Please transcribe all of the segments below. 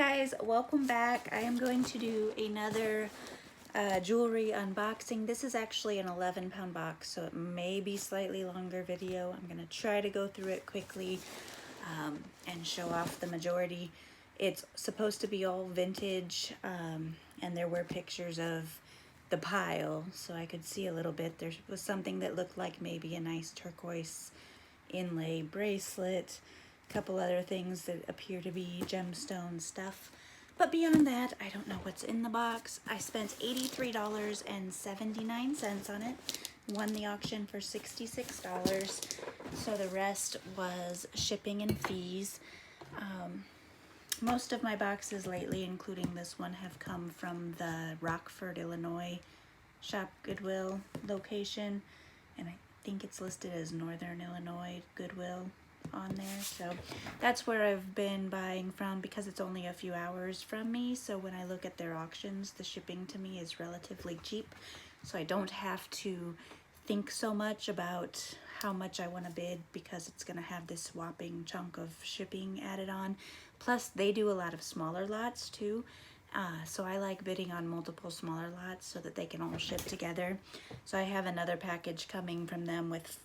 guys, welcome back. I am going to do another jewelry unboxing. This is actually an 11-pound box, so it may be slightly longer video. I'm gonna try to go through it quickly and show off the majority. It's supposed to be all vintage, and there were pictures of the pile, so I could see a little bit. There was something that looked like maybe a nice turquoise inlay bracelet, a couple other things that appear to be gemstone stuff. But beyond that, I don't know what's in the box. I spent $83.79 on it. Won the auction for $66. So the rest was shipping and fees. Most of my boxes lately, including this one, have come from the Rockford, Illinois Shop Goodwill location. And I think it's listed as Northern Illinois Goodwill on there. So that's where I've been buying from because it's only a few hours from me. So when I look at their auctions, the shipping to me is relatively cheap. So I don't have to think so much about how much I want to bid because it's going to have this whopping chunk of shipping added on. Plus they do a lot of smaller lots too. So I like bidding on multiple smaller lots so that they can all ship together. So I have another package coming from them with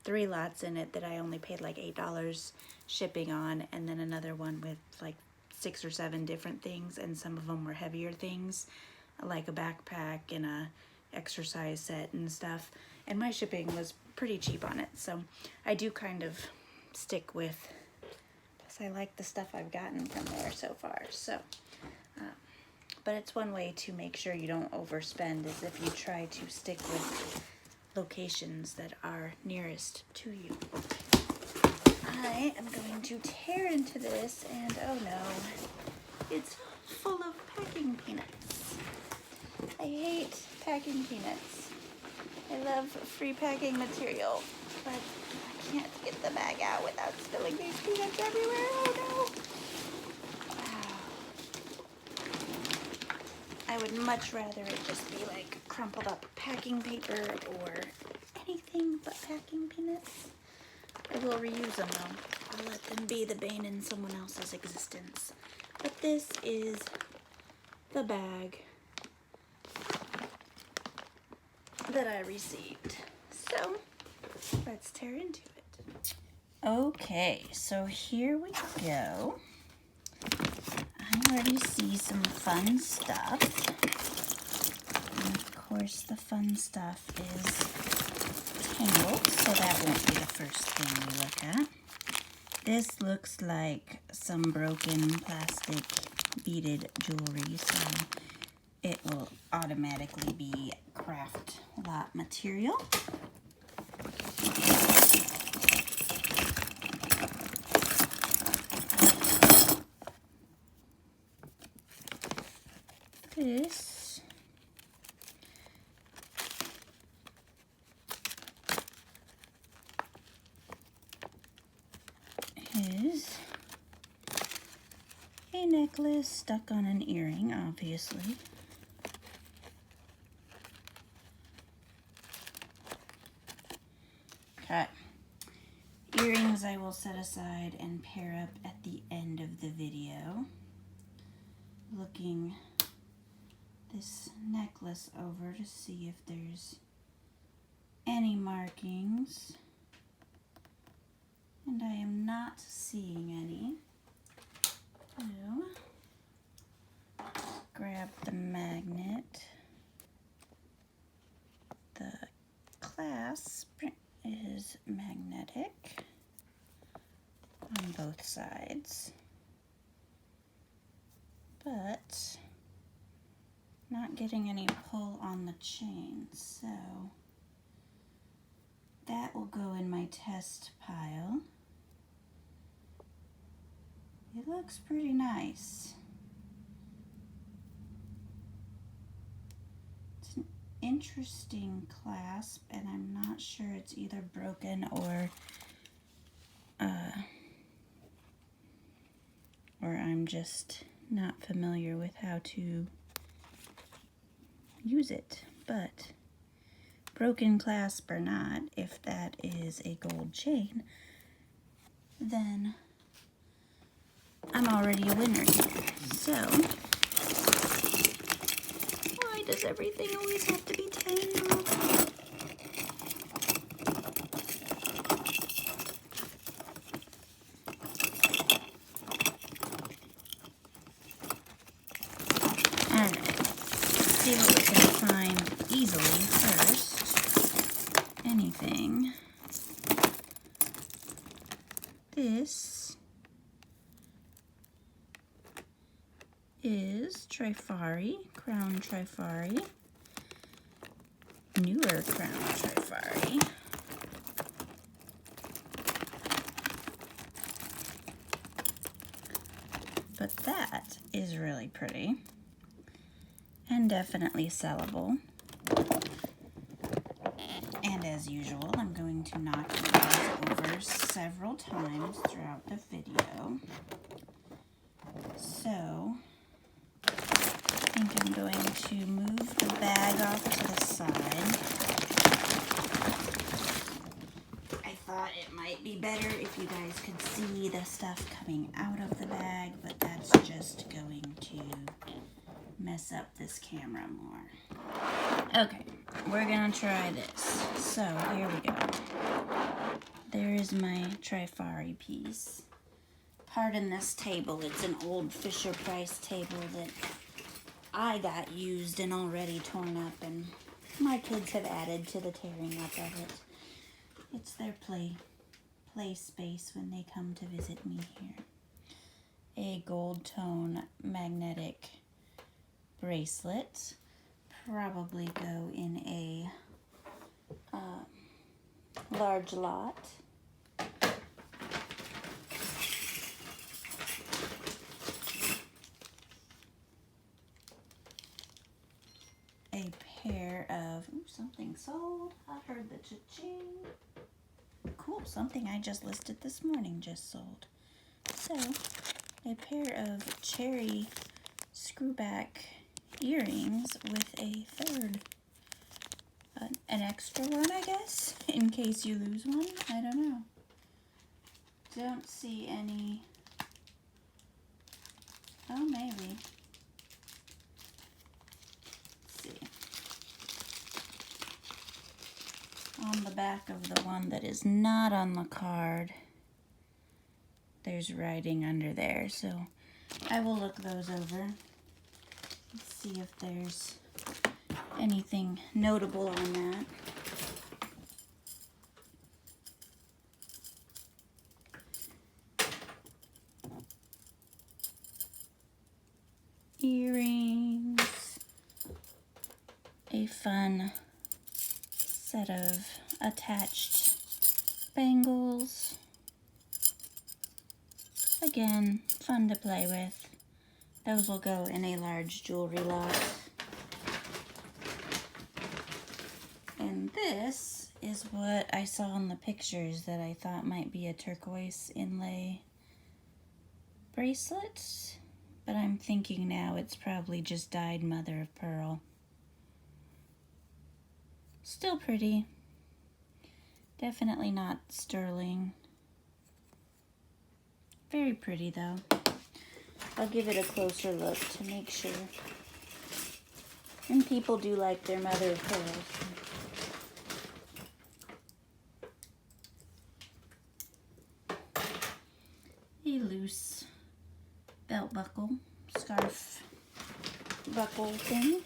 3 lots in it that I only paid like $8 shipping on, and then another one with like 6 or 7 different things, and some of them were heavier things like a backpack and a exercise set and stuff, and my shipping was pretty cheap on it. So I do kind of stick with, plus I like the stuff I've gotten from there so far. So but it's one way to make sure you don't overspend is if you try to stick with locations that are nearest to you. I am going to tear into this, and oh no, it's full of packing peanuts. I hate packing peanuts. I love free packing material, but I can't get the bag out without spilling these peanuts everywhere. Oh no. I would much rather it just be like crumpled up packing paper or anything but packing peanuts. I will reuse them though. I'll let them be the bane in someone else's existence. But this is the bag that I received. So let's tear into it. Okay, so here we go. I already see some fun stuff. And of course, the fun stuff is tangled, so that won't be the first thing we look at. This looks like some broken plastic beaded jewelry, so it will automatically be craft lot material. This is a necklace stuck on an earring, obviously. Okay. Earrings I will set aside and pair up at the end of the video. Looking this necklace over to see if there's any markings, and I am not seeing any. So grab the magnet. The clasp is magnetic on both sides, but not getting any pull on the chain, so that will go in my test pile. It looks pretty nice. It's an interesting clasp, and I'm not sure it's either broken or I'm just not familiar with how to use it. But broken clasp or not, if that is a gold chain, then I'm already a winner here. So, why does everything always have to be tangled? Alright, let's see what we can find easily first. Anything. This is Trifari, Crown Trifari, newer Crown Trifari. But that is really pretty and definitely sellable. And as usual, I'm going to knock these over several times throughout the video. So, I think I'm going to move the bag off to the side. I thought it might be better if you guys could see the stuff coming out of the bag, but that's just going to mess up this camera more. Okay, we're gonna try this. So here we go. There is my Trifari piece. Pardon this table, it's an old Fisher-Price table that I got used and already torn up, and my kids have added to the tearing up of it. It's their play space when they come to visit me here. A gold tone magnetic bracelet. Probably go in a large lot. A pair of, ooh, something sold. I heard the cha-ching. Cool, something I just listed this morning just sold. So, a pair of cherry screwback earrings with a third, an extra one, I guess, in case you lose one. I don't know. Don't see any. Oh, maybe. Let's see. On the back of the one that is not on the card, there's writing under there, so I will look those over. Let's see if there's anything notable on that. Earrings. A fun set of attached bangles. Again, fun to play with. Those will go in a large jewelry lot. And this is what I saw in the pictures that I thought might be a turquoise inlay bracelet. But I'm thinking now it's probably just dyed mother of pearl. Still pretty. Definitely not sterling. Very pretty though. I'll give it a closer look to make sure. And people do like their mother of pearls. A loose belt buckle, scarf buckle thing.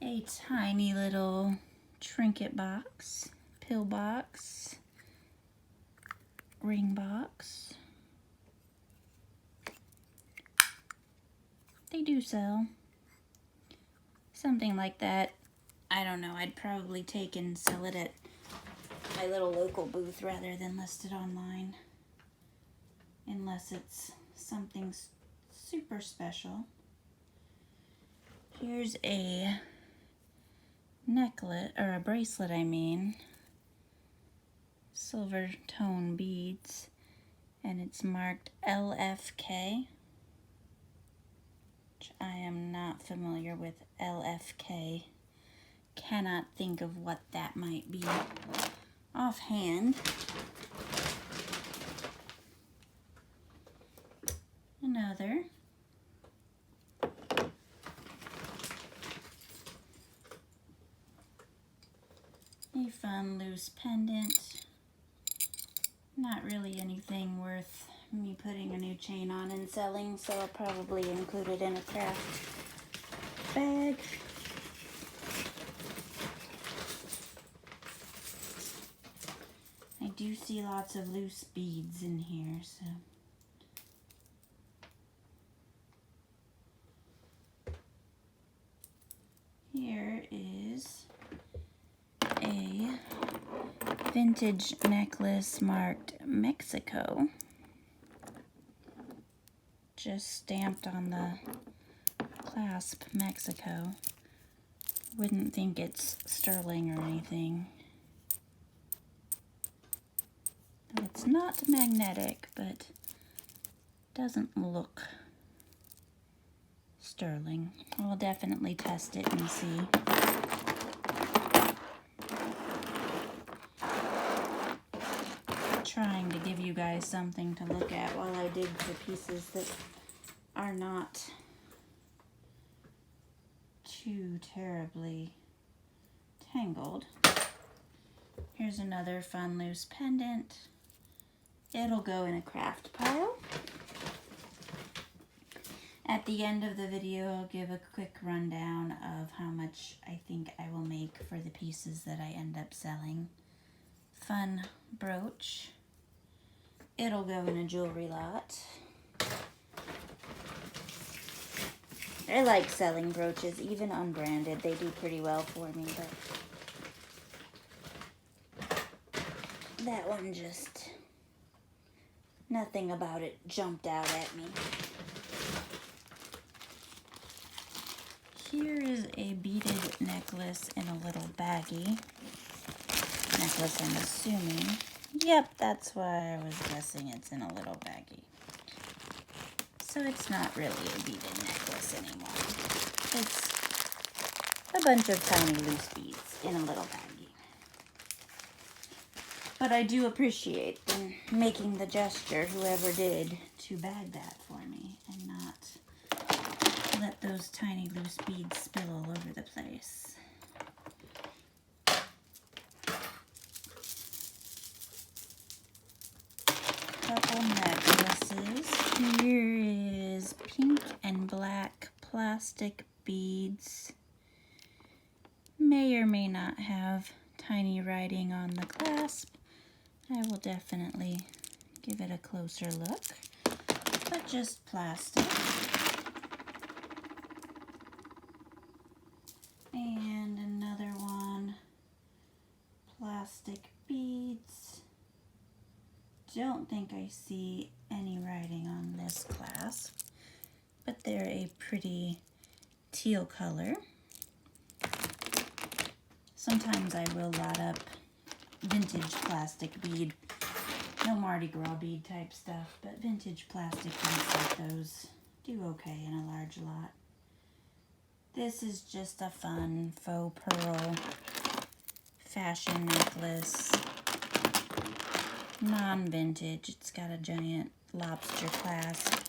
A tiny little trinket box, pill box, ring box. They do sell something like that. I don't know, I'd probably take and sell it at my little local booth rather than list it online. Unless it's something super special. Here's a necklace, or a bracelet I mean. Silver tone beads. And it's marked LFK. Which I am not familiar with LFK cannot think of what that might be offhand. Another. A fun loose pendant. Not really anything worth me putting a new chain on and selling, so I'll probably include it in a craft bag. I do see lots of loose beads in here, so. Here is a vintage necklace marked Mexico. Just stamped on the clasp Mexico. Wouldn't think it's sterling or anything. It's not magnetic, but doesn't look sterling. I'll definitely test it and see. Trying to give you guys something to look at while I dig for pieces that are not too terribly tangled. Here's another fun loose pendant. It'll go in a craft pile. At the end of the video, I'll give a quick rundown of how much I think I will make for the pieces that I end up selling. Fun brooch. It'll go in a jewelry lot. I like selling brooches, even unbranded. They do pretty well for me, but that one just, nothing about it jumped out at me. Here is a beaded necklace in a little baggie. Necklace, I'm assuming. Yep, that's why I was guessing it's in a little baggie. So it's not really a beaded necklace anymore. It's a bunch of tiny loose beads in a little baggie. But I do appreciate them making the gesture, whoever did, to bag that for me and not let those tiny loose beads spill all over the place. Couple necklaces. Here is pink and black plastic beads. May or may not have tiny writing on the clasp. I will definitely give it a closer look, but just plastic. And another one, plastic beads. Don't think I see any writing on this clasp, but they're a pretty teal color. Sometimes I will lot up vintage plastic bead, no Mardi Gras bead type stuff, but vintage plastic beads like those do okay in a large lot. This is just a fun faux pearl fashion necklace. Non-vintage. It's got a giant lobster clasp.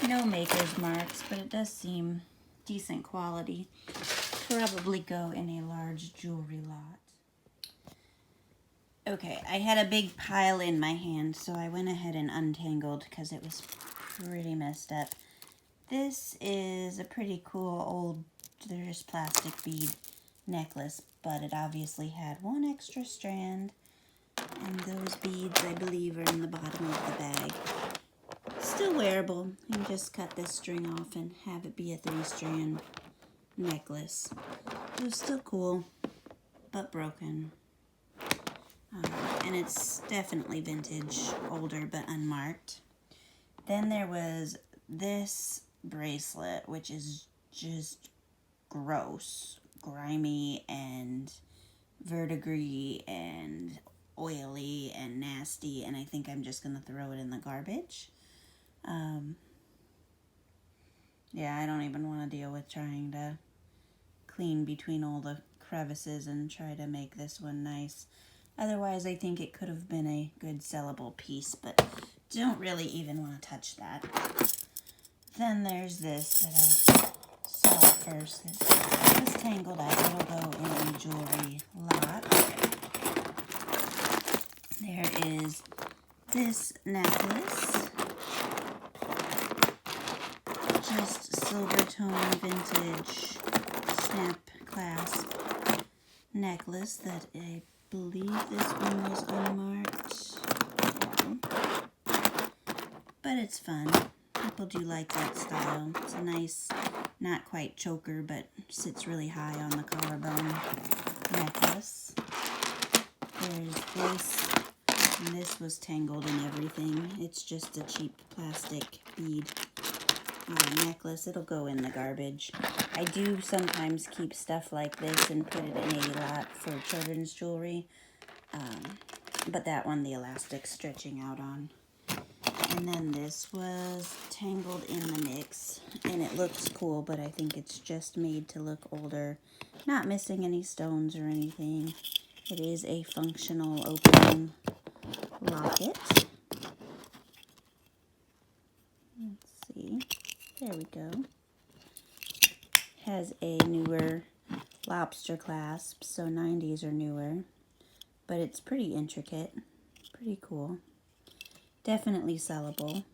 No maker's marks, but it does seem decent quality. Probably go in a large jewelry lot. Okay, I had a big pile in my hand, so I went ahead and untangled because it was pretty messed up. This is a pretty cool old, they're just plastic bead necklace, but it obviously had one extra strand, and those beads, I believe, are in the bottom of the bag. Still wearable. You can just cut this string off and have it be a 3-strand necklace. It was still cool, but broken. And it's definitely vintage, older, but unmarked. Then there was this bracelet, which is just gross, grimy, and verdigris, and oily, and nasty, and I think I'm just going to throw it in the garbage. Yeah, I don't even want to deal with trying to clean between all the crevices and try to make this one nice. Otherwise, I think it could have been a good sellable piece, but don't really even want to touch that. Then there's this that I saw first. It was tangled up. It'll go in a jewelry lot. There is this necklace. Just silver tone vintage snap clasp necklace that I believe this one was unmarked. But it's fun. People do like that style. It's a nice, not quite choker, but sits really high on the collarbone necklace. There's this, and this was tangled in everything. It's just a cheap plastic bead necklace. It'll go in the garbage. I do sometimes keep stuff like this and put it in a lot for children's jewelry. But that one, the elastic's stretching out on. And then this was tangled in the mix, and it looks cool, but I think it's just made to look older. Not missing any stones or anything. It is a functional opening locket. Let's see. There we go. Has a newer lobster clasp, so 90s or newer. But it's pretty intricate. Pretty cool. Definitely sellable.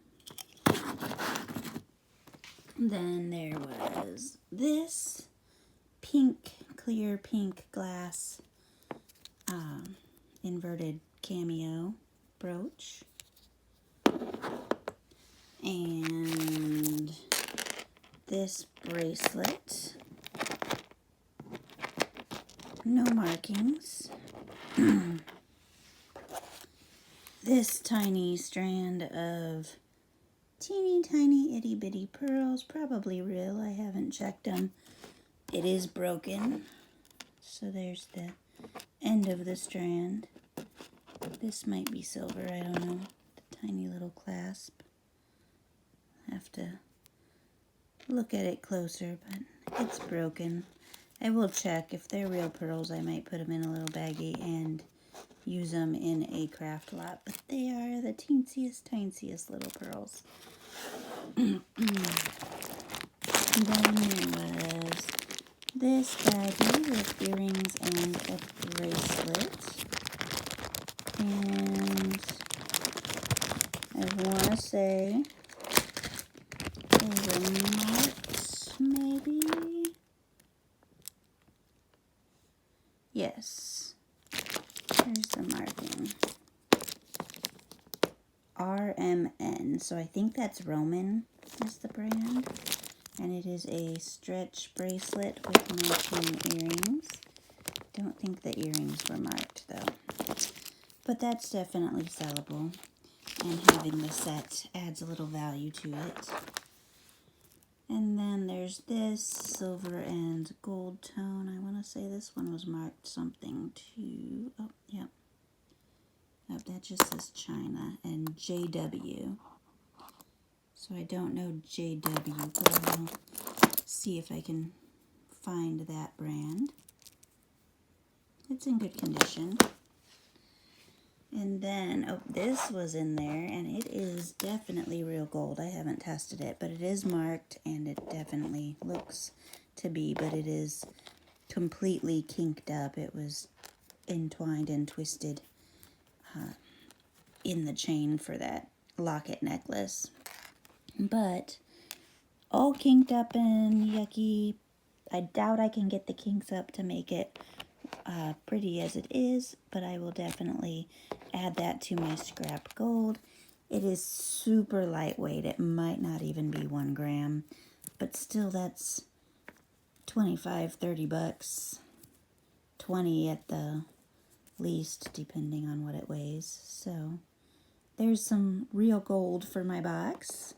Then there was this pink, clear pink glass inverted cameo brooch. And this bracelet. No markings. This tiny strand of teeny tiny itty bitty pearls, probably real, I haven't checked them. It is broken, so there's the end of the strand. This might be silver, I don't know. The tiny little clasp. Have to look at it closer, but it's broken. I will check. If they're real pearls, I might put them in a little baggie and use them in a craft lot, but they are the teensiest little pearls. Then there was this baggie with earrings and a bracelet. And I want to say they were marked, maybe? Yes. Here's the marking. RMN. So I think that's Roman is the brand. And it is a stretch bracelet with matching earrings. Don't think the earrings were marked though. But that's definitely sellable. And having the set adds a little value to it. And then there's this silver and gold tone. I want to say this one was marked something too. Oh, yep. Nope, that just says China and JW. So I don't know JW, but I will see if I can find that brand. It's in good condition. And then, oh, this was in there, and it is definitely real gold. I haven't tested it, but it is marked, and it definitely looks to be, but it is completely kinked up. It was entwined and twisted in the chain for that locket necklace. But all kinked up and yucky. I doubt I can get the kinks up to make it pretty as it is, but I will definitely add that to my scrap gold. It is super lightweight. It might not even be 1 gram, but still that's 25, 30 bucks, 20 at the least, depending on what it weighs. So there's some real gold for my box.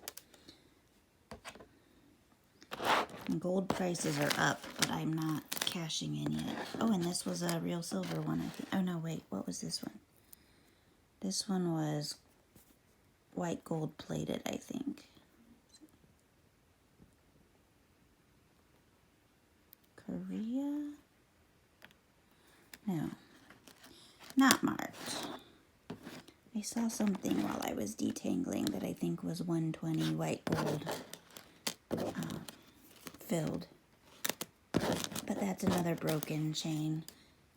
And gold prices are up, but I'm not cashing in yet. Oh, and this was a real silver one, I think. Oh, no, wait. What was this one? This one was white gold plated, I think. Korea? No, not marked. I saw something while I was detangling that I think was 120 white gold filled. But that's another broken chain.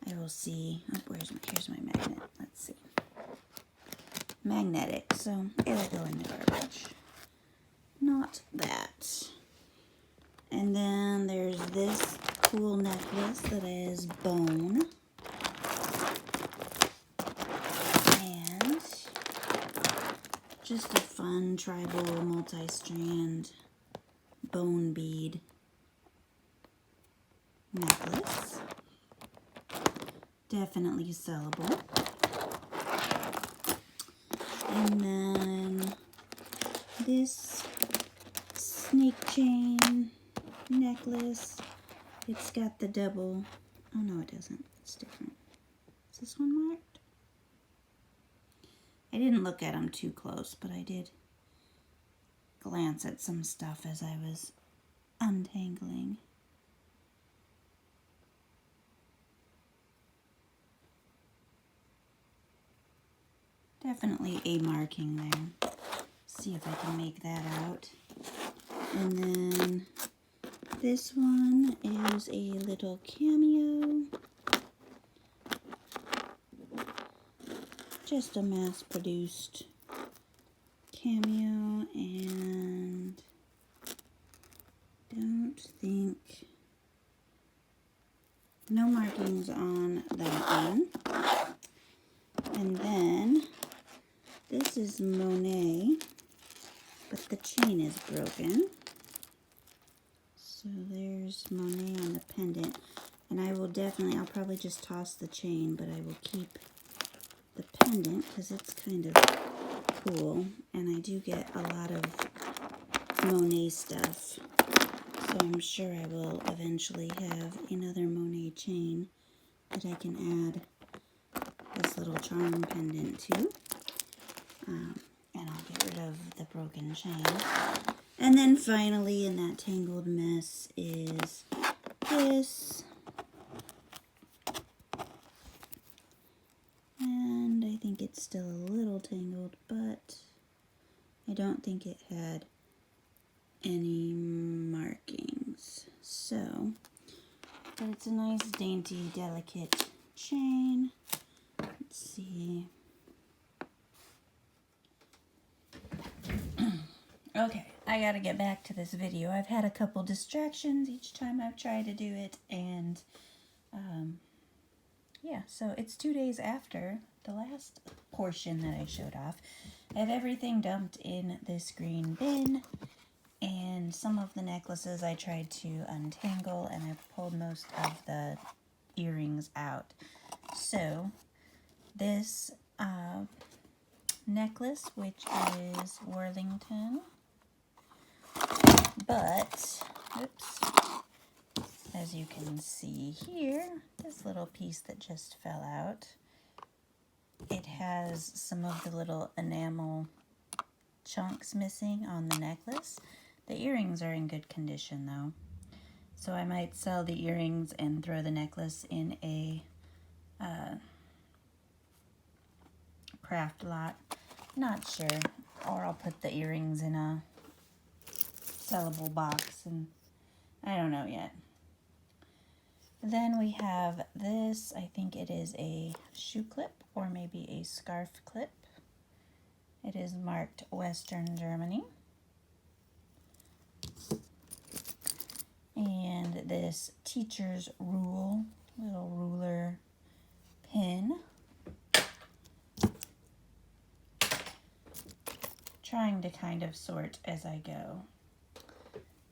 I will see. Oh, here's my magnet. Let's see. Magnetic, so it'll go in the garbage. Not that. And then there's this cool necklace that is bone. And just a fun tribal multi-strand bone bead necklace. Definitely sellable. And then this snake chain necklace. It's got the double. Oh no, it doesn't. It's different. Is this one marked? I didn't look at them too close, but I did glance at some stuff as I was untangling. Definitely a marking there. See if I can make that out. And then this one is a little cameo. Just a mass-produced cameo, and don't think, no markings on that one. And then this is Monet, but the chain is broken. So there's Monet on the pendant. And I will definitely, I'll probably just toss the chain, but I will keep the pendant because it's kind of cool. And I do get a lot of Monet stuff. So I'm sure I will eventually have another Monet chain that I can add this little charm pendant to. And I'll get rid of the broken chain. And then finally in that tangled mess is this. And I think it's still a little tangled, but I don't think it had any markings. So, but it's a nice, dainty, delicate chain. Let's see. Okay, I gotta get back to this video. I've had a couple distractions each time I've tried to do it, and yeah, so it's 2 days after the last portion that I showed off. I have everything dumped in this green bin, and some of the necklaces I tried to untangle, and I pulled most of the earrings out. So this necklace, which is Worthington, but, oops, as you can see here, this little piece that just fell out, it has some of the little enamel chunks missing on the necklace. The earrings are in good condition though, so I might sell the earrings and throw the necklace in a craft lot. Not sure, or I'll put the earrings in a sellable box, and I don't know yet. Then we have this, I think it is a shoe clip or maybe a scarf clip. It is marked Western Germany. And this teacher's rule, little ruler pin. Trying to kind of sort as I go.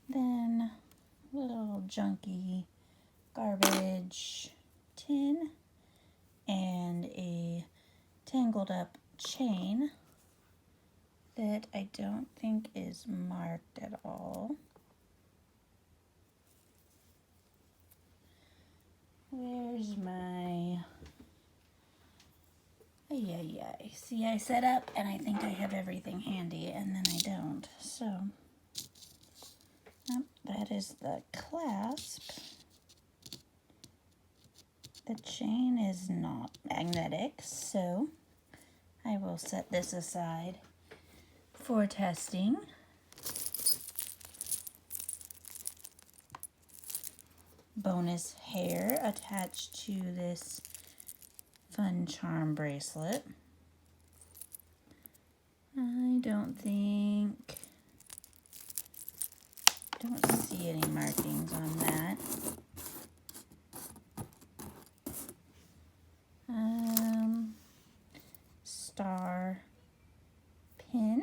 Then a little junky garbage tin and a tangled up chain that I don't think is marked at all. Where's my... Ay. See, I set up and I think I have everything handy, and then I don't. So, that is the clasp The chain is not magnetic, so I will set this aside for testing. Bonus hair attached to this fun charm bracelet. I don't see any markings on that. Star pin.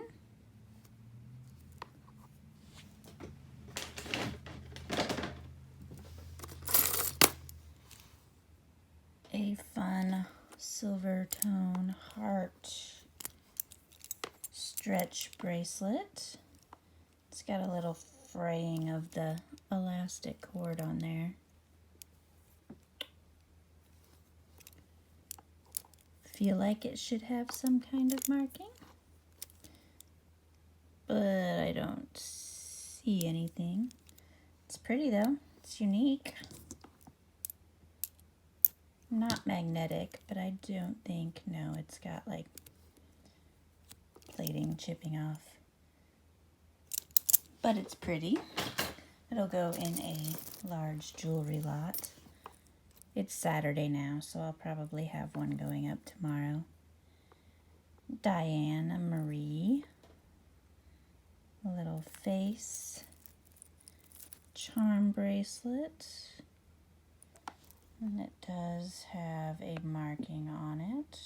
A fun silver tone heart stretch bracelet. It's got a little fraying of the elastic cord on there. Feel like it should have some kind of marking, but I don't see anything. It's pretty though. It's unique. Not magnetic, but I don't think, no, it's got like plating chipping off. But it's pretty. It'll go in a large jewelry lot. It's Saturday now, so I'll probably have one going up tomorrow. Diane Marie. A little face. Charm bracelet. And it does have a marking on it.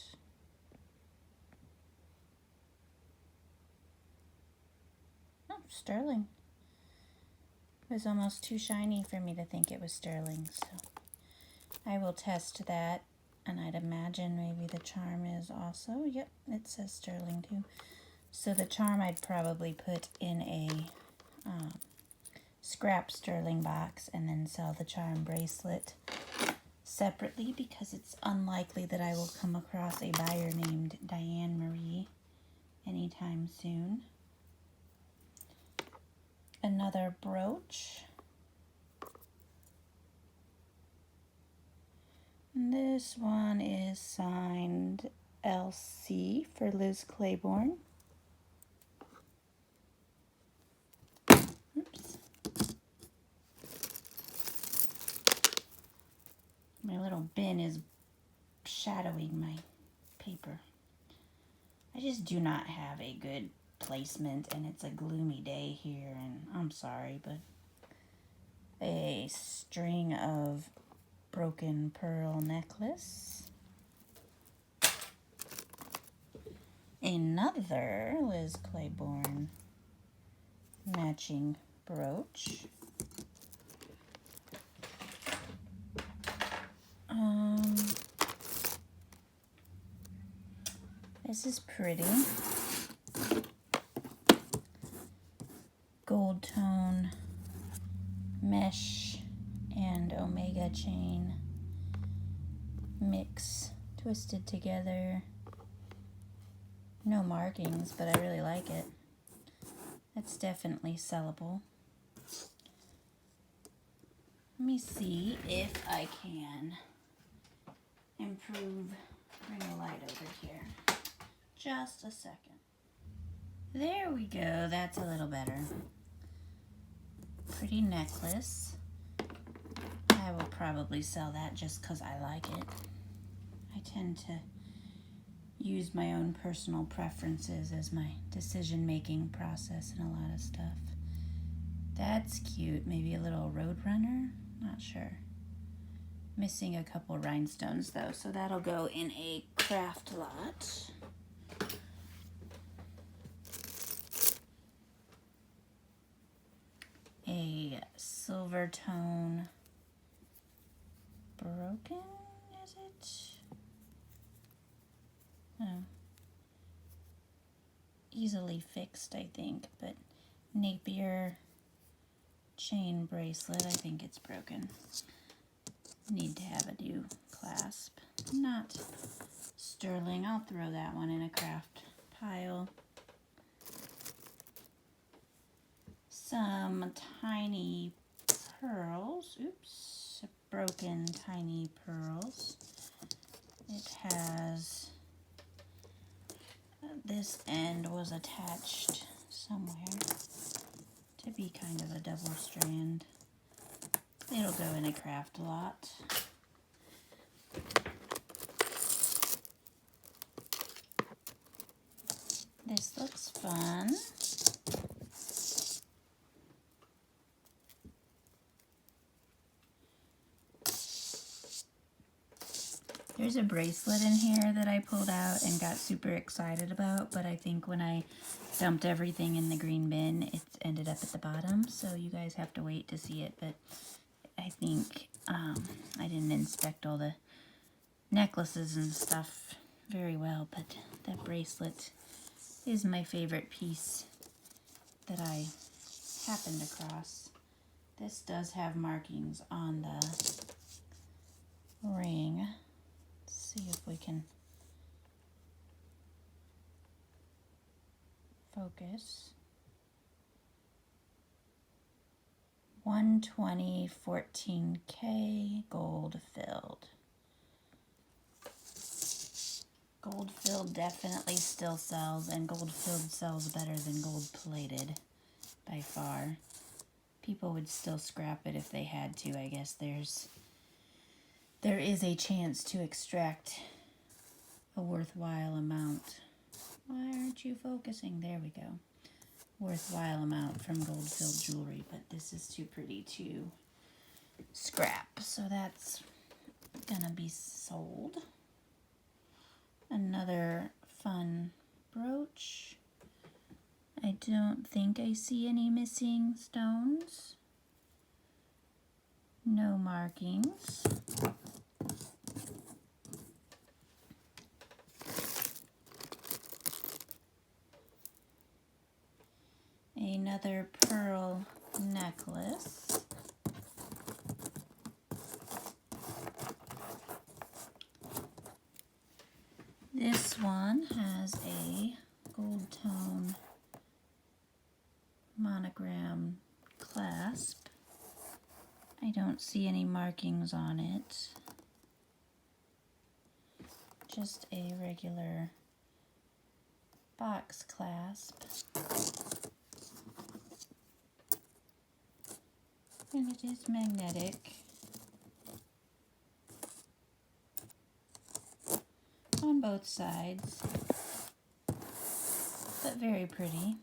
Oh, sterling. It was almost too shiny for me to think it was sterling, so I will test that, and I'd imagine maybe the charm is also, yep, it says sterling too. So the charm I'd probably put in a scrap sterling box and then sell the charm bracelet separately, because it's unlikely that I will come across a buyer named Diane Marie anytime soon. Another brooch. This one is signed LC for Liz Claiborne. Oops. My little bin is shadowing my paper. I just do not have a good placement, and it's a gloomy day here, and I'm sorry, but a string of broken pearl necklace. Another Liz Claiborne matching brooch. This is pretty. Gold tone mesh and omega chain mix twisted together. No markings, but I really like it. It's definitely sellable. Let me see if I can improve, bring a light over here. Just a second. There we go, that's a little better. Pretty necklace. I will probably sell that just because I like it. I tend to use my own personal preferences as my decision-making process in a lot of stuff. That's cute. Maybe a little Roadrunner? Not sure. Missing a couple rhinestones though, so that'll go in a craft lot. A silver tone broken, is it? Oh. Easily fixed, I think, but Napier chain bracelet, I think it's broken. Need to have a new clasp. Not sterling, I'll throw that one in a craft pile. Some tiny pearls, oops. broken tiny pearls. It has, this end was attached somewhere to be kind of a double strand. It'll go in a craft lot. This looks fun. There's a bracelet in here that I pulled out and got super excited about, but I think when I dumped everything in the green bin, it ended up at the bottom, so you guys have to wait to see it, but I think I didn't inspect all the necklaces and stuff very well, but that bracelet is my favorite piece that I happened across. This does have markings on the ring. See if we can focus. 120 14K gold filled. Gold filled definitely still sells, and gold filled sells better than gold plated by far. People would still scrap it if they had to. I guess there is a chance to extract a worthwhile amount. Why aren't you focusing? There we go. Worthwhile amount from gold-filled jewelry, but this is too pretty to scrap, so that's gonna be sold. Another fun brooch. I don't think I see any missing stones. No markings. Another pearl necklace. This one has a gold tone monogram clasp. I don't see any markings on it. Just a regular box clasp. And it is magnetic. On both sides, but very pretty.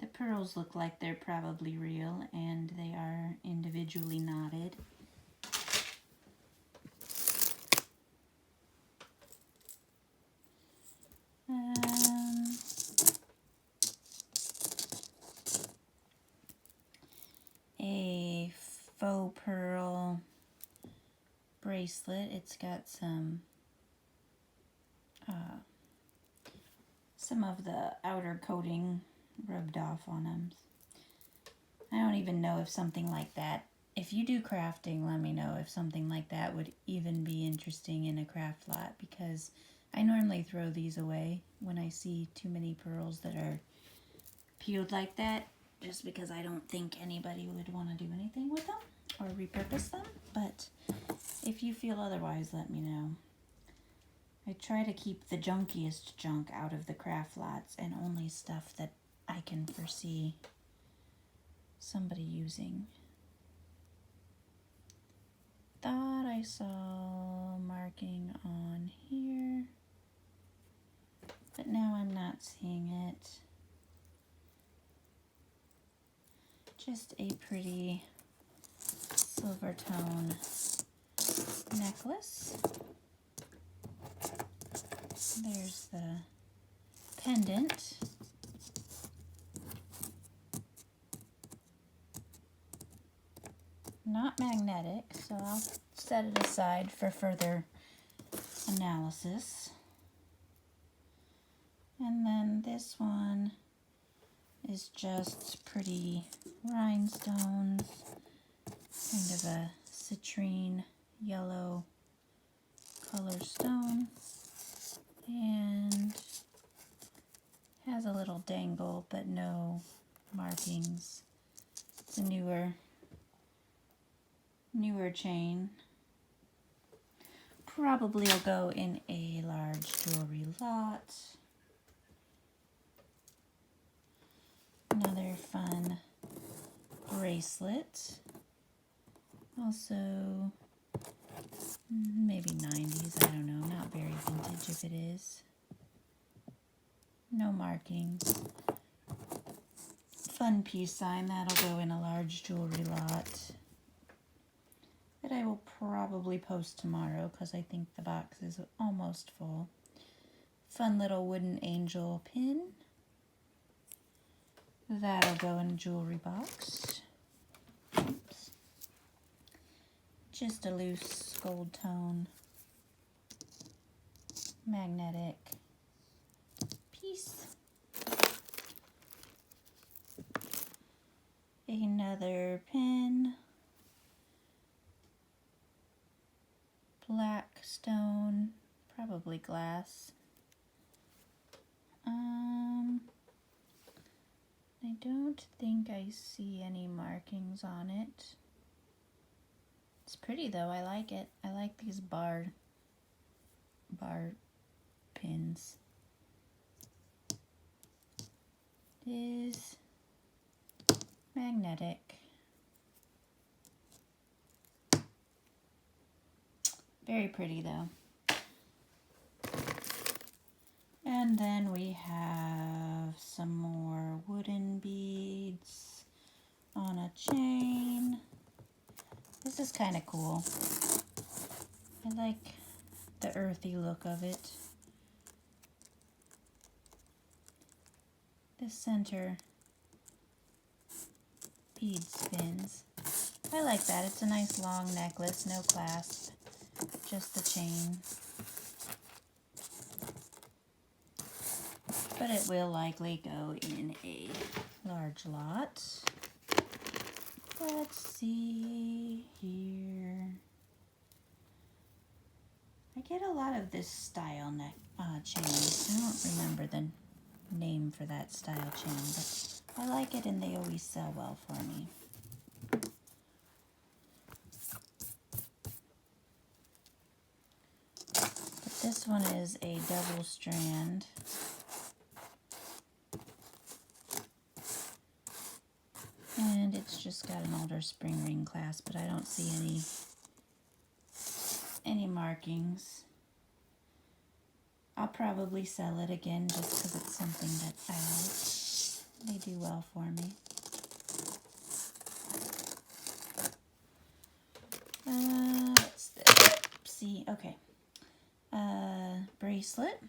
The pearls look like they're probably real, and they are individually knotted. A faux pearl bracelet. It's got some of the outer coating rubbed off on them. I don't even know if something like that, if you do crafting, let me know if something like that would even be interesting in a craft lot, because I normally throw these away when I see too many pearls that are peeled like that, just because I don't think anybody would want to do anything with them or repurpose them. But if you feel otherwise, let me know. I try to keep the junkiest junk out of the craft lots and only stuff that I can foresee somebody using. Thought I saw marking on here, but now I'm not seeing it. Just a pretty silver tone necklace. There's the pendant. Not magnetic, so I'll set it aside for further analysis. And then this one is just pretty rhinestones, kind of a citrine yellow color stone, and has a little dangle but no markings. It's a newer newer chain. Probably will go in a large jewelry lot. Another fun bracelet. Also, maybe 90s, I don't know. Not very vintage if it is. No markings. Fun peace sign. That'll go in a large jewelry lot that I will probably post tomorrow because I think the box is almost full. Fun little wooden angel pin. That'll go in a jewelry box. Oops. Just a loose gold tone magnetic piece. Another pin. Black stone, probably glass. I don't think I see any markings on it. It's pretty though, I like it. I like these bar pins. It is magnetic. Very pretty though. And then we have some more wooden beads on a chain. This is kind of cool. I like the earthy look of it. The center bead spins. I like that. It's a nice long necklace, no clasp, just the chain. But it will likely go in a large lot. Let's see here. I get a lot of this style chain. I don't remember the name for that style chain, but I like it and they always sell well for me. But this one is a double strand. And it's just got an older spring ring clasp, but I don't see any markings. I'll probably sell it again just because it's something that I like. They do well for me. What's this? See, okay. Bracelet.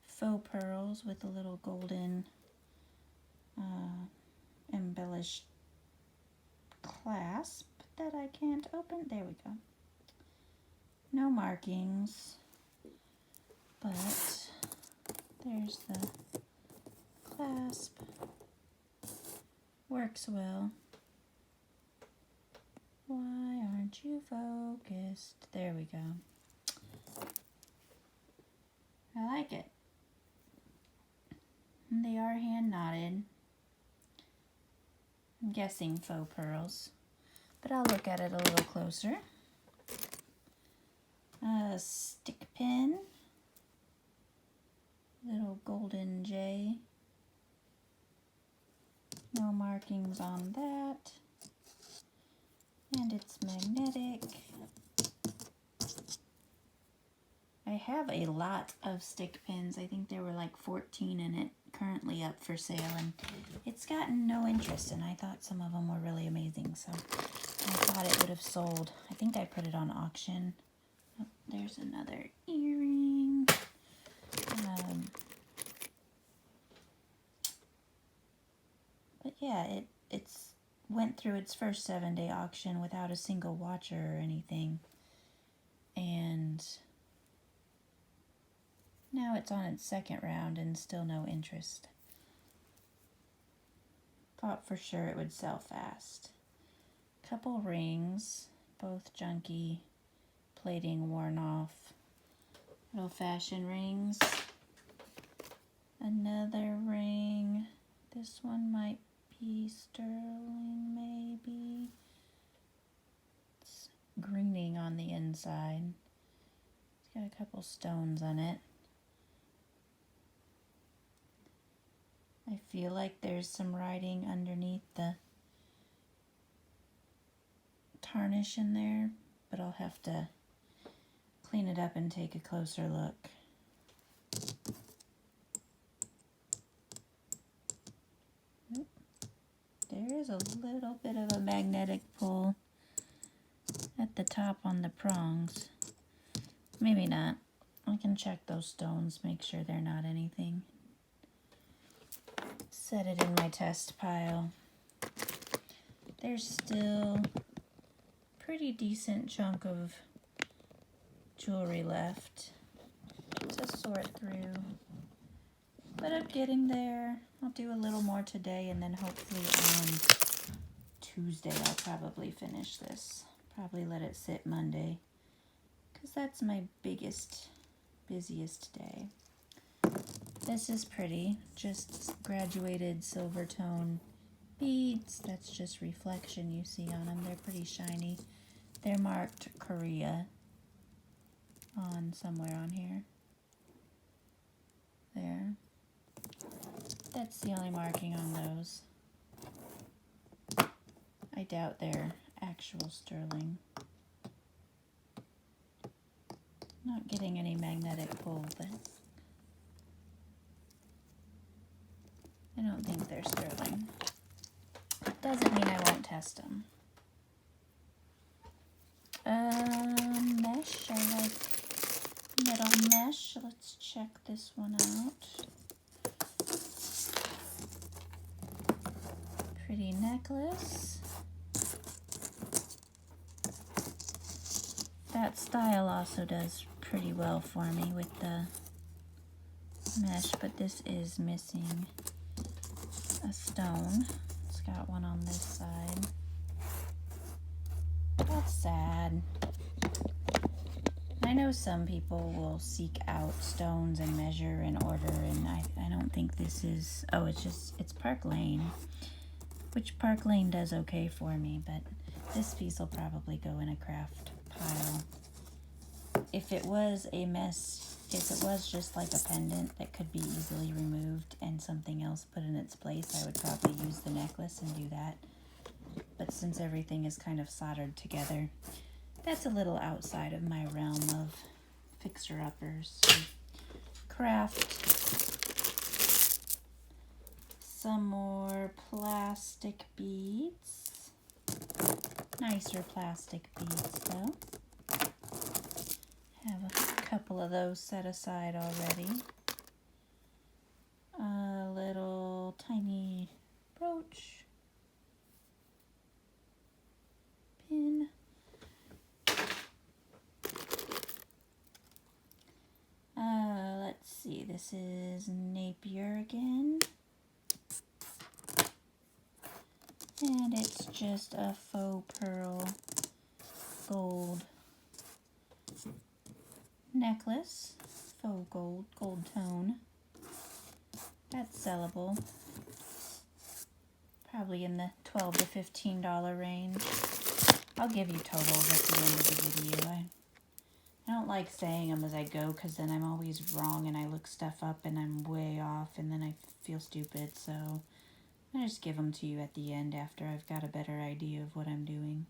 Faux pearls with a little golden embellished clasp that I can't open. There we go. No markings, but there's the clasp. Works well. Why aren't you focused? There we go. I like it. And they are hand knotted. I'm guessing faux pearls, but I'll look at it a little closer. A stick pin, little golden J. No markings on that. And it's magnetic. I have a lot of stick pins. I think there were like 14 in it, currently up for sale, and it's gotten no interest, and I thought some of them were really amazing, so I thought it would have sold. I think I put it on auction. Oh, there's another earring. But yeah, it's went through its first 7-day auction without a single watcher or anything, and now it's on its second round and still no interest. Thought for sure it would sell fast. Couple rings, both junky, plating worn off. Old-fashioned rings. Another ring. This one might be sterling, maybe. side. It's got a couple stones on it. I feel like there's some writing underneath the tarnish in there, but I'll have to clean it up and take a closer look. There is a little bit of a magnetic pull at the top on the prongs. Maybe not. I can check those stones, make sure they're not anything. Set it in my test pile. There's still a pretty decent chunk of jewelry left to sort through. But I'm getting there. I'll do a little more today, and then hopefully on Tuesday I'll probably finish this. Probably let it sit Monday, because that's my busiest day. This is pretty, just graduated silver tone beads. That's just reflection you see on them. They're pretty shiny. They're marked Korea on somewhere on here. There. That's the only marking on those. I doubt they're actual sterling. Not getting any magnetic pull, but I don't think they're sterling. Doesn't mean I won't test them. Mesh, I like metal mesh. Let's check this one out. Pretty necklace. That style also does pretty well for me with the mesh, but this is missing a stone. It's got one on this side. That's sad. I know some people will seek out stones and measure and order, and I don't think this is, it's Park Lane, which Park Lane does okay for me, but this piece will probably go in a craft pile. If it was a mess, if it was just like a pendant that could be easily removed and something else put in its place, I would probably use the necklace and do that. But since everything is kind of soldered together, that's a little outside of my realm of fixer-uppers. Craft. Some more plastic beads. Nicer plastic beads though. Have a couple of those set aside already. A little tiny brooch. Pin. Let's see, this is Napier again. And it's just a faux pearl gold necklace. Faux gold tone. That's sellable. Probably in the $12 to $15 range. I'll give you totals at the end of the video. I don't like saying them as I go, because then I'm always wrong and I look stuff up and I'm way off and then I feel stupid. So I just give them to you at the end after I've got a better idea of what I'm doing.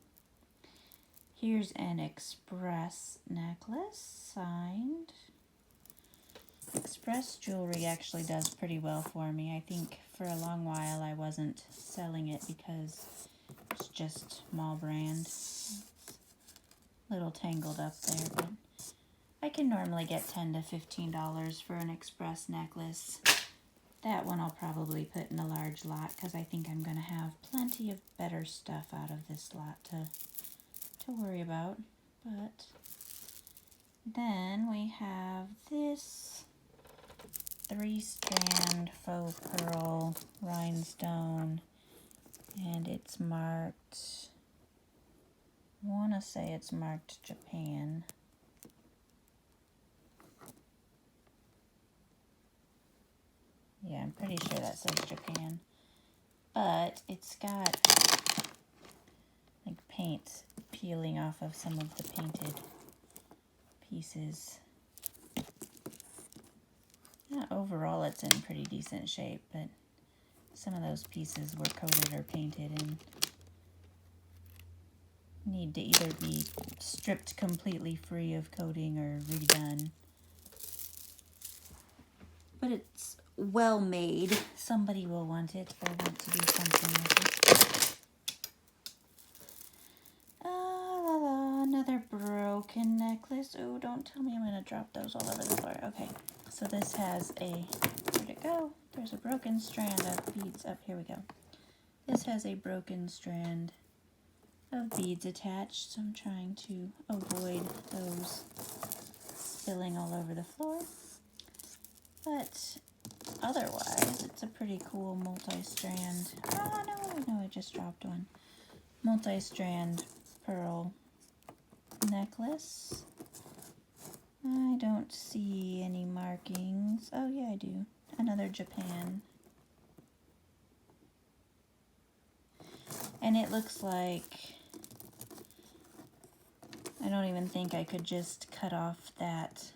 Here's an Express necklace, signed. Express jewelry actually does pretty well for me. I think for a long while I wasn't selling it because it's just small brand. It's a little tangled up there, but I can normally get $10 to $15 for an Express necklace. That one I'll probably put in a large lot because I think I'm going to have plenty of better stuff out of this lot to worry about. But then we have this 3-strand faux pearl rhinestone, and it's marked, I want to say it's marked Japan. Yeah, I'm pretty sure that says Japan. But it's got like paint peeling off of some of the painted pieces. Overall, it's in pretty decent shape, but some of those pieces were coated or painted and need to either be stripped completely free of coating or redone. But it's well made. Somebody will want it or want to do something with it. Another broken necklace. Oh, don't tell me I'm going to drop those all over the floor. Okay, so this has a, where'd it go? There's a broken strand of beads. Up, here we go. This has a broken strand of beads attached, so I'm trying to avoid those spilling all over the floor. But otherwise, it's a pretty cool multi-strand. Oh, no, I just dropped one. Multi-strand pearl necklace. I don't see any markings. Oh, yeah, I do. Another Japan. And it looks like, I don't even think I could just cut off that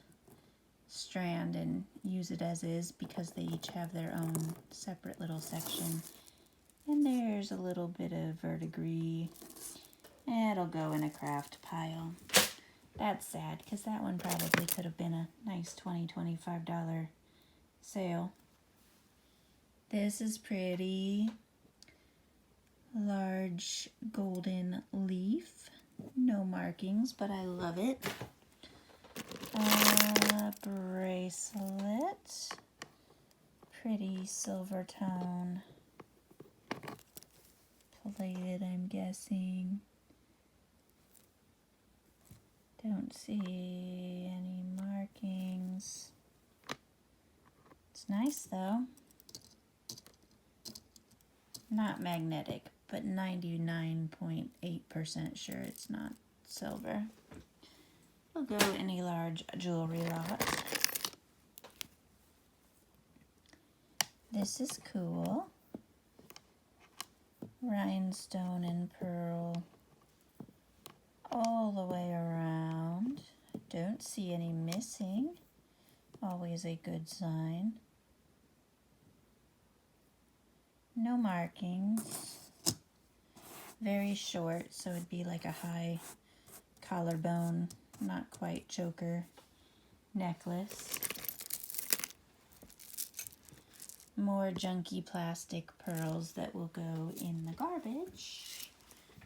strand and use it as is, because they each have their own separate little section. And there's a little bit of verdigris. It'll go in a craft pile. That's sad, because that one probably could have been a nice $20, $25 sale. This is pretty. Large golden leaf. No markings, but I love it. Bracelet. Pretty silver tone. Plated, I'm guessing. Don't see any markings. It's nice though. Not magnetic, but 99.8% sure it's not silver. We'll go in a large jewelry lot. This is cool. Rhinestone and pearl all the way around. Don't see any missing. Always a good sign. No markings. Very short, so it'd be like a high collarbone, not quite choker necklace. More junky plastic pearls that will go in the garbage.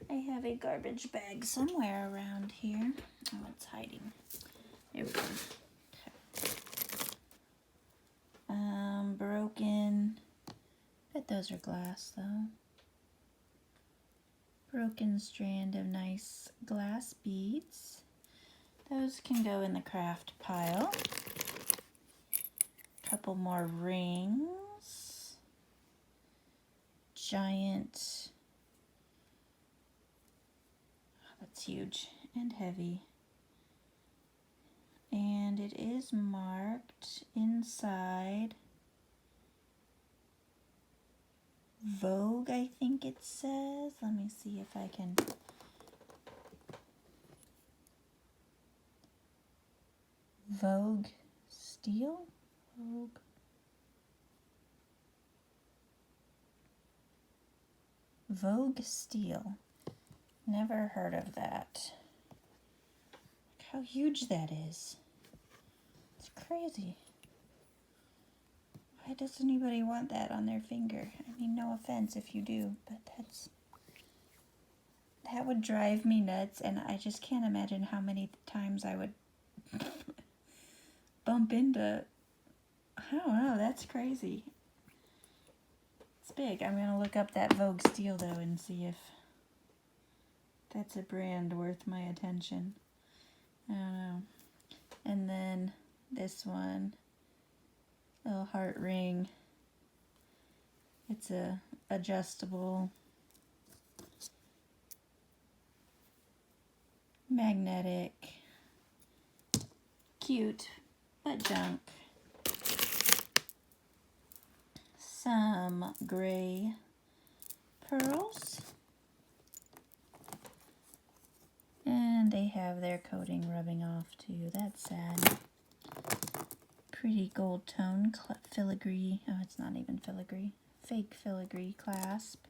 I have a garbage bag somewhere around here. Oh, it's hiding. There we go. Okay. Broken. Bet those are glass though. Broken strand of nice glass beads. Those can go in the craft pile. Couple more rings. Giant. Oh, that's huge and heavy. And it is marked inside Vogue, I think it says. Let me see if I can. Vogue steel? Vogue. Vogue steel. Never heard of that. Look how huge that is. It's crazy. Why does anybody want that on their finger? I mean, no offense if you do, but that would drive me nuts, and I just can't imagine how many times I would bump into. I don't know, that's crazy. It's big. I'm going to look up that Vogue steel, though, and see if that's a brand worth my attention. I don't know. And then this one. Little heart ring. It's a adjustable magnetic, cute but junk. Some gray pearls and And they have their coating rubbing off too. That's sad. Pretty gold tone filigree. Oh, it's not even filigree. Fake filigree clasp.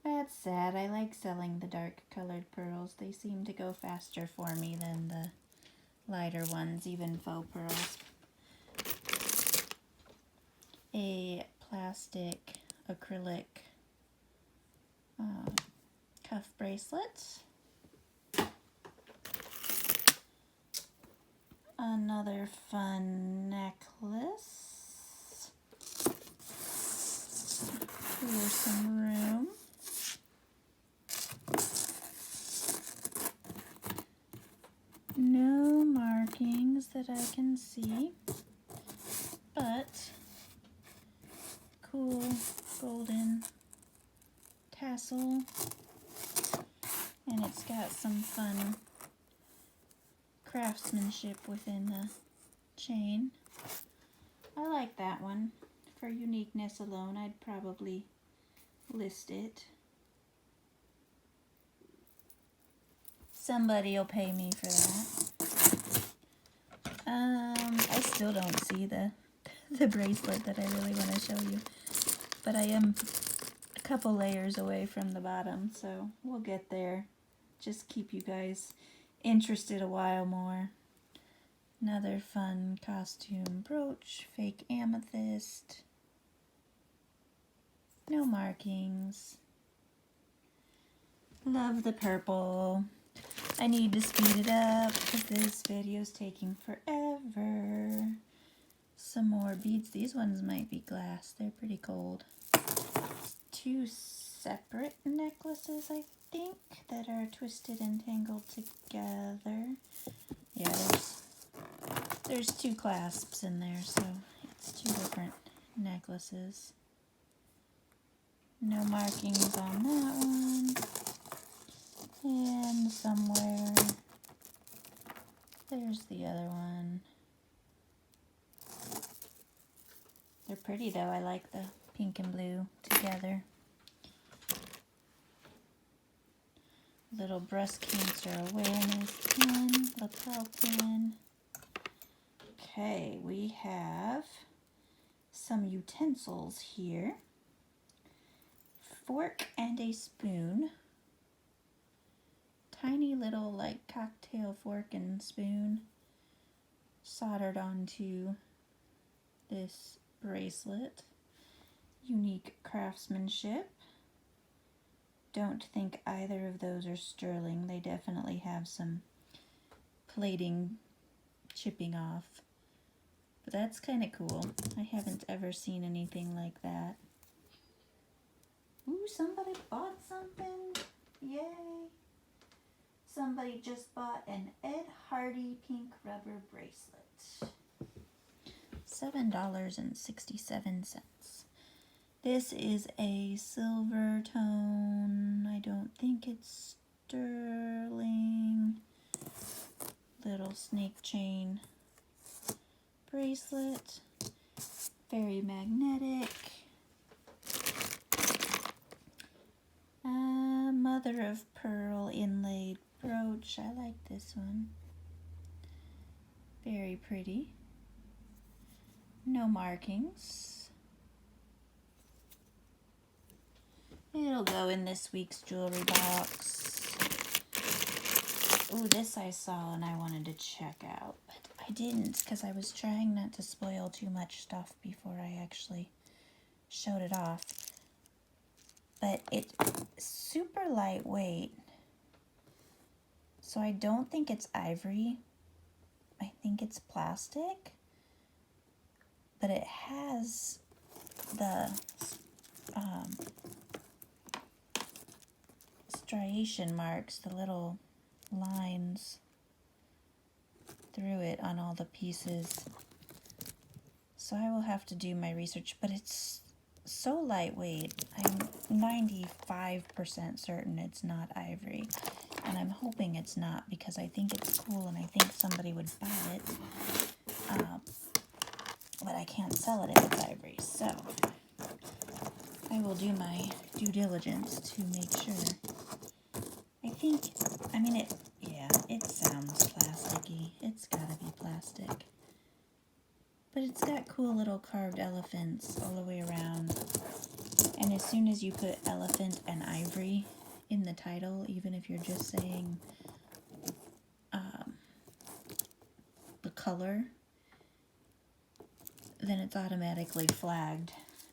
That's sad. I like selling the dark colored pearls. They seem to go faster for me than the lighter ones, even faux pearls. A plastic acrylic cuff bracelet. Another fun necklace. Clear some room. No markings that I can see, but cool golden tassel, and it's got some fun craftsmanship within the chain. I like that one. For uniqueness alone, I'd probably list it. Somebody will pay me for that. I still don't see the bracelet that I really want to show you, but I am a couple layers away from the bottom, so we'll get there. Just keep you guys interested a while more. Another fun costume brooch, fake amethyst, no markings. Love the purple. I need to speed it up because this video's taking forever. Some more beads. These ones might be glass. They're pretty cold. Two separate necklaces, I think, that are twisted and tangled together. Yeah, there's two clasps in there, so it's two different necklaces. No markings on that one. And somewhere, there's the other one. They're pretty though. I like the pink and blue together. Little breast cancer awareness pin, lapel pin. Okay, we have some utensils here. Fork and a spoon. Tiny little like cocktail fork and spoon soldered onto this bracelet. Unique craftsmanship. Don't think either of those are sterling. They definitely have some plating chipping off. But that's kind of cool. I haven't ever seen anything like that. Ooh, somebody bought something. Yay. Somebody just bought an Ed Hardy pink rubber bracelet. $7.67. This is a silver tone. I don't think it's sterling. Little snake chain bracelet. Very magnetic. Mother of pearl inlaid brooch. I like this one. Very pretty. No markings. It'll go in this week's jewelry box. Ooh, this I saw and I wanted to check out, but I didn't because I was trying not to spoil too much stuff before I actually showed it off. But it's super lightweight, so I don't think it's ivory. I think it's plastic, but it has the striation marks, the little lines through it on all the pieces. So I will have to do my research, but it's so lightweight. I'm 95% certain it's not ivory, and I'm hoping it's not because I think it's cool and I think somebody would buy it, but I can't sell it if it's ivory. So I will do my due diligence to make sure. I mean, it sounds plasticky. It's gotta be plastic. But it's got cool little carved elephants all the way around. And as soon as you put elephant and ivory in the title, even if you're just saying the color, then it's automatically flagged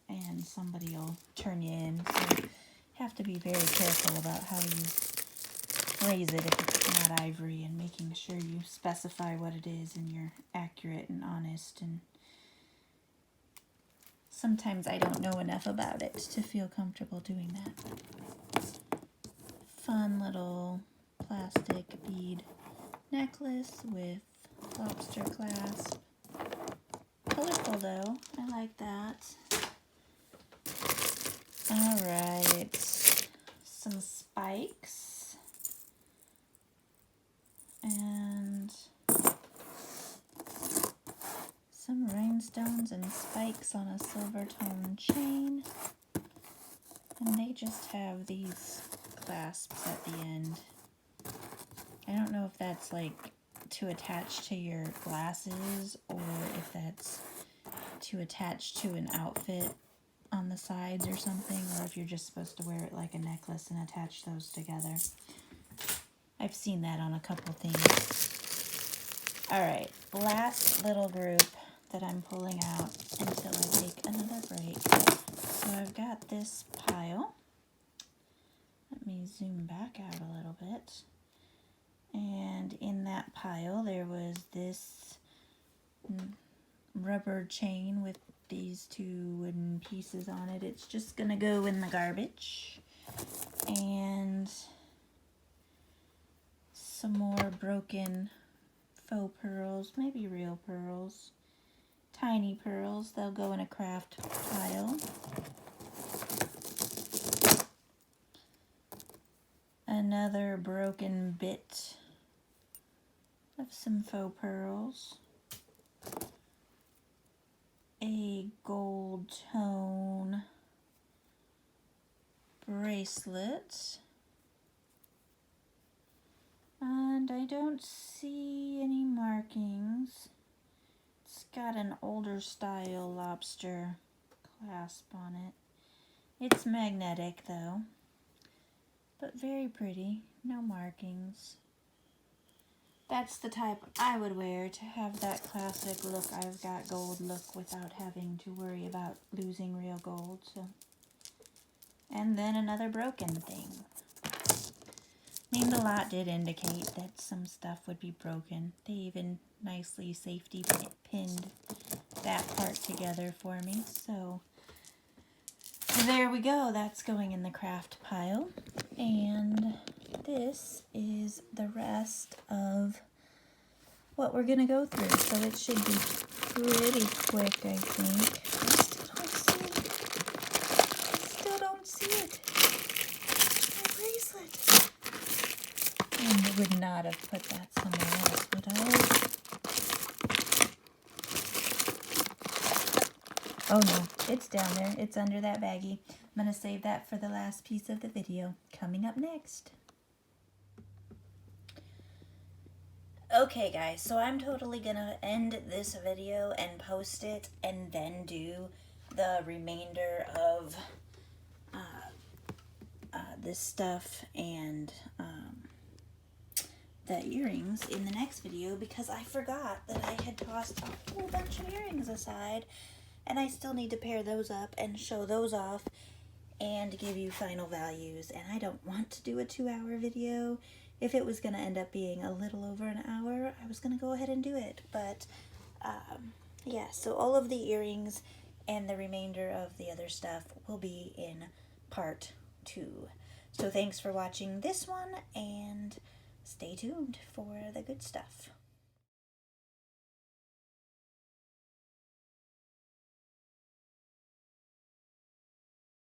and somebody will turn you in. So you have to be very careful about how you phrase it if it's not ivory, and making sure you specify what it is and you're accurate and honest. And sometimes I don't know enough about it to feel comfortable doing that. Fun little plastic bead necklace with lobster clasp. Colorful though, I like that. Alright, some spikes. And some rhinestones and spikes on a silver tone chain. And they just have these clasps at the end. I don't know if that's like to attach to your glasses or if that's to attach to an outfit on the sides or something, or if you're just supposed to wear it like a necklace and attach those together. I've seen that on a couple things. Alright, last little group that I'm pulling out until I take another break. So I've got this pile. Let me zoom back out a little bit. And in that pile there was this rubber chain with these two wooden pieces on it. It's just gonna go in the garbage. And some more broken faux pearls, maybe real pearls. Tiny pearls, they'll go in a craft pile. Another broken bit of some faux pearls. A gold tone bracelet. And I don't see any markings. It's got an older style lobster clasp on it. It's magnetic though, but very pretty, no markings. That's the type I would wear to have that classic look I've got gold look without having to worry about losing real gold. So, and then another broken thing. I mean, the lot did indicate that some stuff would be broken. They even nicely safety pinned that part together for me. So there we go. That's going in the craft pile. And this is the rest of what we're going to go through. So it should be pretty quick, I think. I still don't see it. My bracelet. And I would not have put that somewhere else, would I? Oh no, it's down there. It's under that baggie. I'm going to save that for the last piece of the video. Coming up next. Okay guys, so I'm totally going to end this video and post it and then do the remainder of this stuff and the earrings in the next video, because I forgot that I had tossed a whole bunch of earrings aside and I still need to pair those up and show those off and give you final values. And I don't want to do a 2-hour video. If it was going to end up being a little over an hour, I was going to go ahead and do it. But yeah, so all of the earrings and the remainder of the other stuff will be in part 2. So thanks for watching this one, and stay tuned for the good stuff.